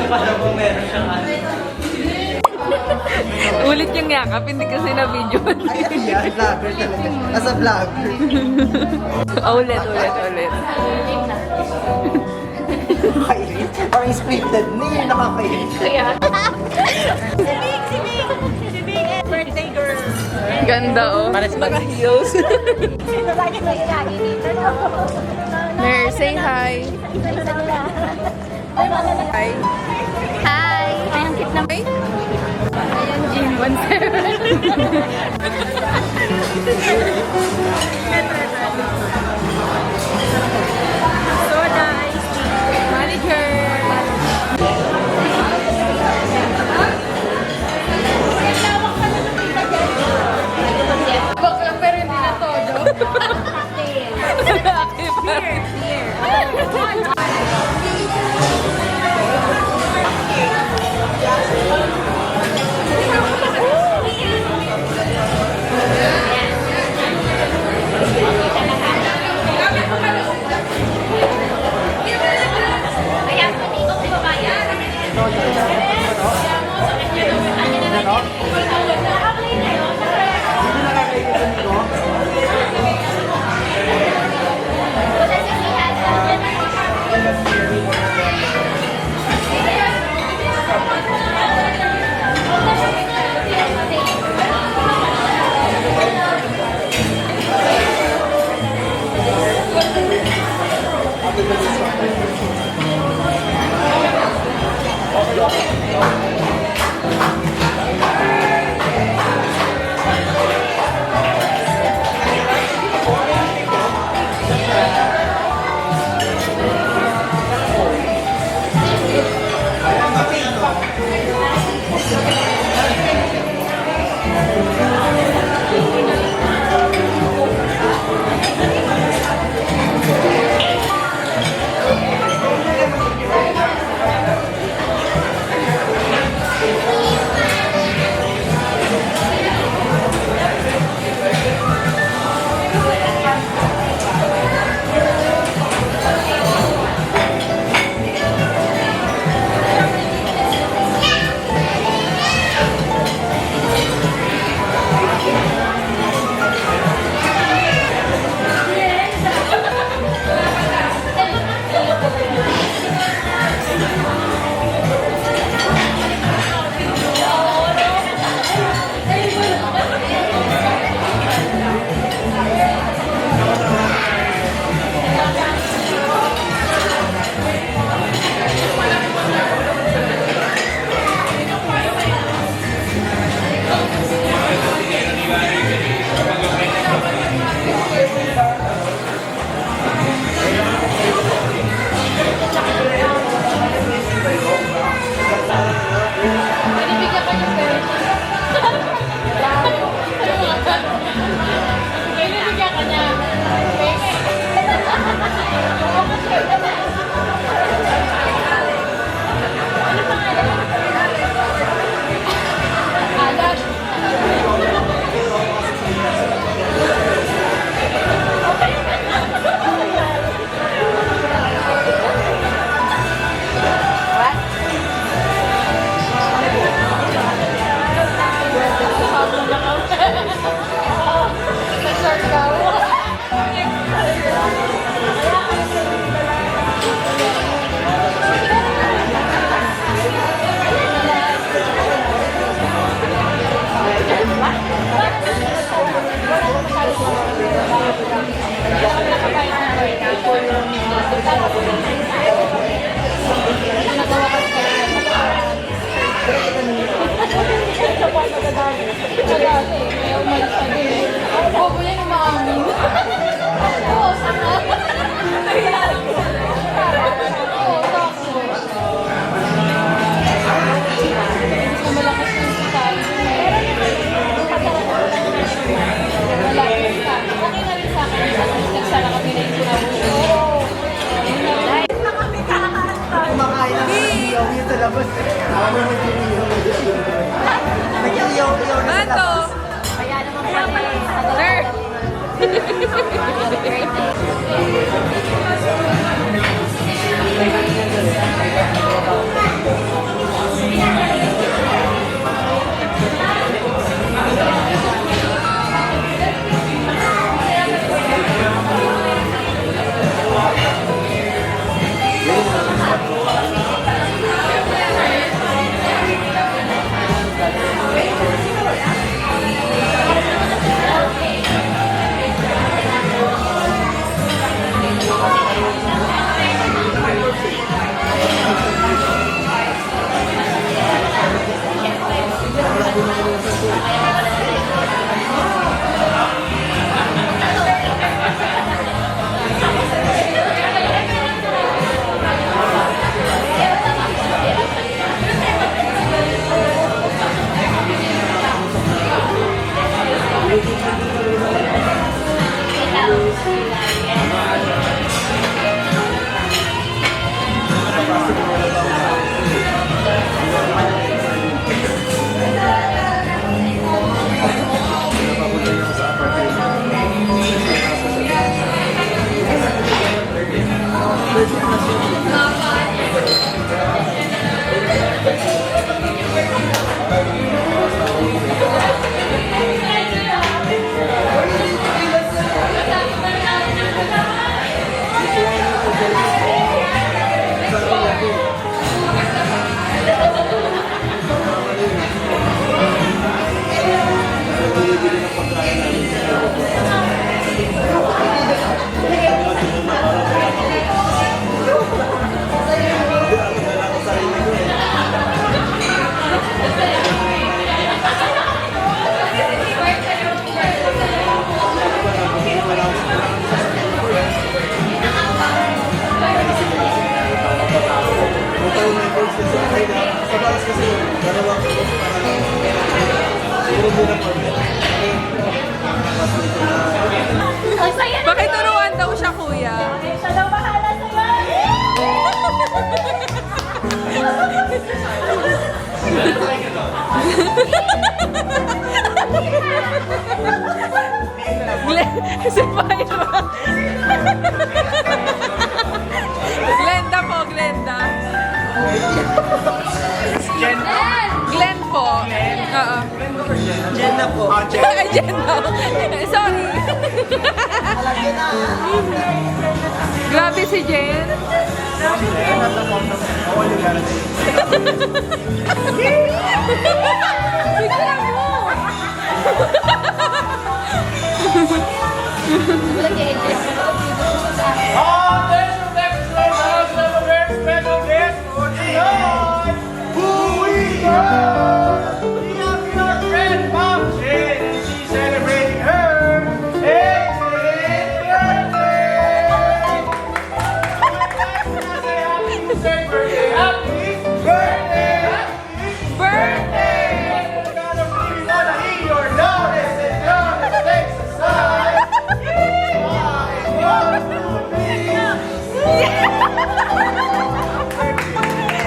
Para kung meron siyang ano. Ulit yung yakap, hindi kasi na-video. Ay, vlogger talaga. As a vlogger. Ulit. Nakakairit. Parang scripted. Hindi yun nakakairit. Si Big, birthday girl. Ganda oh. Naka-heels. Sino lagi ko yung lagi dito? Nurse, say hi. Hi. Hi! Ay, ang cute naman. Ayan, Jim. 1-7. So nice. Manager. Bakla pero hindi na todo. Bobo yan yung maamin. Oo, sama. Oo, takbo. Mas malakas yung sitali. Wala rin sa akin. Okay na rin sa akin. Nagsara kami na yung sinabi. Oo. Kumakain ng iyaw yun sa labas. Nag-iyaw-iyaw na sa labas. Kaya naman pala. Pakituruan daw siya, kuya. Siya daw bahala sa'yo. Si Pyra. Glenda po, Glenda. Glenn po. Oo. Jen na po. Ay, Jenna. Sorry. Grabe si Jen. Bigla mo.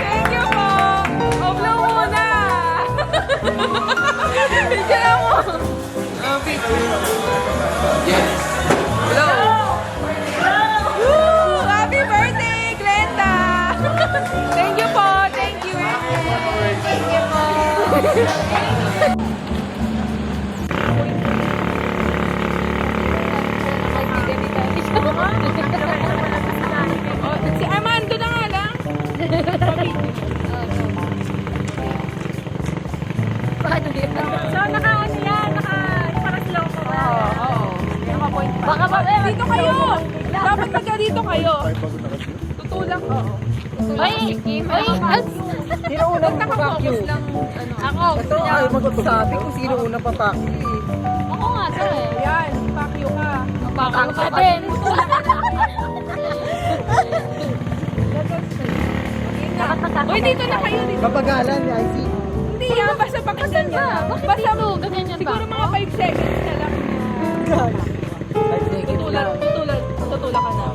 Thank you po. Oblo muna. Bigyan mo. Hello. Woo! Happy birthday, Glenda. Thank you po. Thank you. Thank you po. Si Armando na nga lang. So, naka-ano yan? Naka-slow ko ba? Oo. Naka-point Baka mamaya. Dito kayo! Dapat magka dito kayo. Tutulak, oo. Oy! Oy! Sino unang Naka-focus lang. Ako! Ito ay magsasabi kung sino unang papaki. Ako nga, sir eh. Ayan, pakyo ka. Baka ka din. Uy, dito na kayo. Dito. Papagalan ni IC. Hindi yan, basta pakinggan niya. Bakit Basta dito? Ganyan yan ba? siguro mga 5 seconds na lang. Tutulak ka na.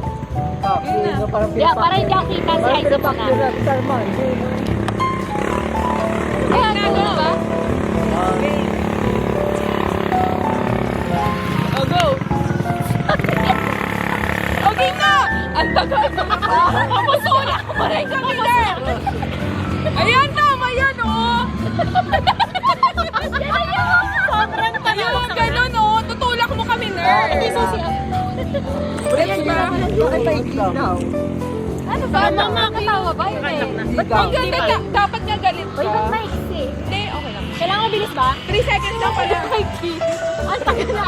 Yun na. Yeah, para hindi ako kita si Aiza pa na. Kaya gano'n ba? Oh, go! Okay na! Ang tagal! Kamusula ko pa rin kami na! Ayan, tama yan, oh! Sobrang Ayun, ganun, oh! Tutulak mo kami, nerd! Hindi susi. Ayan ba? Ano ba? Nakakatawa ba? Hindi. Ang ganda, dapat nga galit Uy, ba't ka. maiksi? Hindi, okay lang. Kailangan mabilis ba? 3 seconds lang pala. Ang tagal na.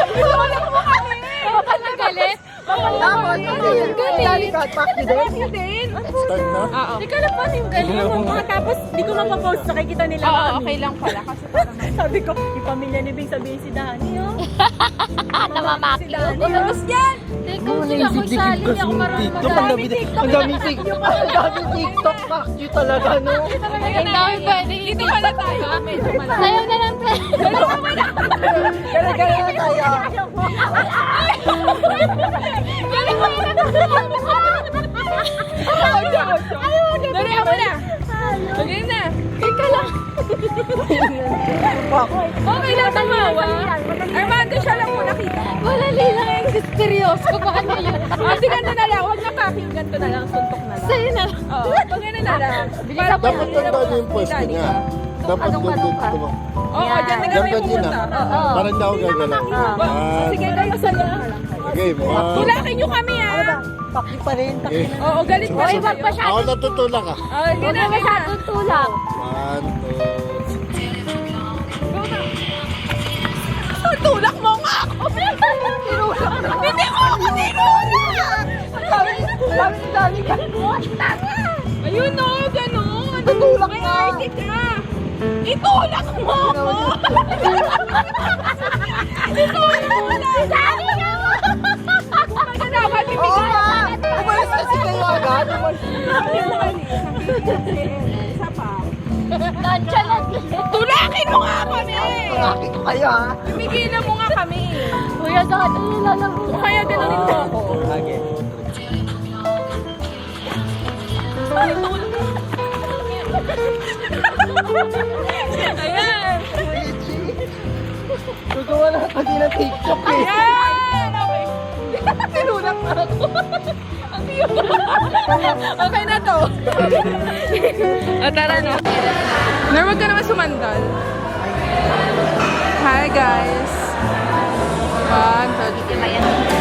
Tutulak mo kami! Kapag nagalit? Tapos, Bakit din? Start na? Oo. Hindi ka lang paano yung gano'n mo. Tapos, di ko mapapost. Nakikita nila Oo, okay lang pala. Kasi parang Sabi ko, yung pamilya ni Bing sabihin si Dani, oh. Namamaki. Tapos yan! Teka, hindi ako sali. Hindi ako marunong TikTok, ang dami TikTok. Ang dami TikTok. Ang dami TikTok. Pakyo talaga, no? Ang dami pwede. Dito pala tayo. Medyo malaki. Sayaw na lang tayo. Gala-gala na tayo. Galing mo yun! Dali ako na! Dali na! Ika lang. Okay lang tumawa. Armando, siya lang muna kita. Wala lang yung seryoso. Paano yun? Kasi ganito na lang. Huwag na packing. Ganito na lang. Suntok na lang. Sa'yo na. Oo. Pag gano'n na lang. Para Dapat tandaan yung pwesto niya. Dapat gandun ito. Oo, dyan na kami Dapat yun pumunta. ah. Para hindi ako gagalaw. Sige, kayo sa Game. Tulakin nyo kami, ha? Pakyo pa rin. Oo, galit pa Uy, rin wag kayo. masyado. Ako natutulak ah. Oo, Huwag gano'n na masyadong tulak. 1, 2, Tulak mo nga ako! Hindi mo ako tinulak! Dami ka. Ayun o, gano'n. Tutulak ka. May ID ka. Itulak mo ako! Itulak mo na! Sabi ka mo! Ano dapat Oo ibigay? nga. Umalis kasi kayo agad. Isa pa. Nonchalant. Tulakin mo nga kami! Pakyo ko kayo, ha? Tumigilan mo nga kami. Kuya, saan ano nilalaro? O kaya gano'n mo ako. Lagi. Ay, tulak. Ayan. Gagawa na kasi ng TikTok eh. Ayan! Okay. Tinulak na ako. Ang cute. Okay na to. Tara na. Ner, wag ka naman sumandal. Hi guys. 1, 2, 3.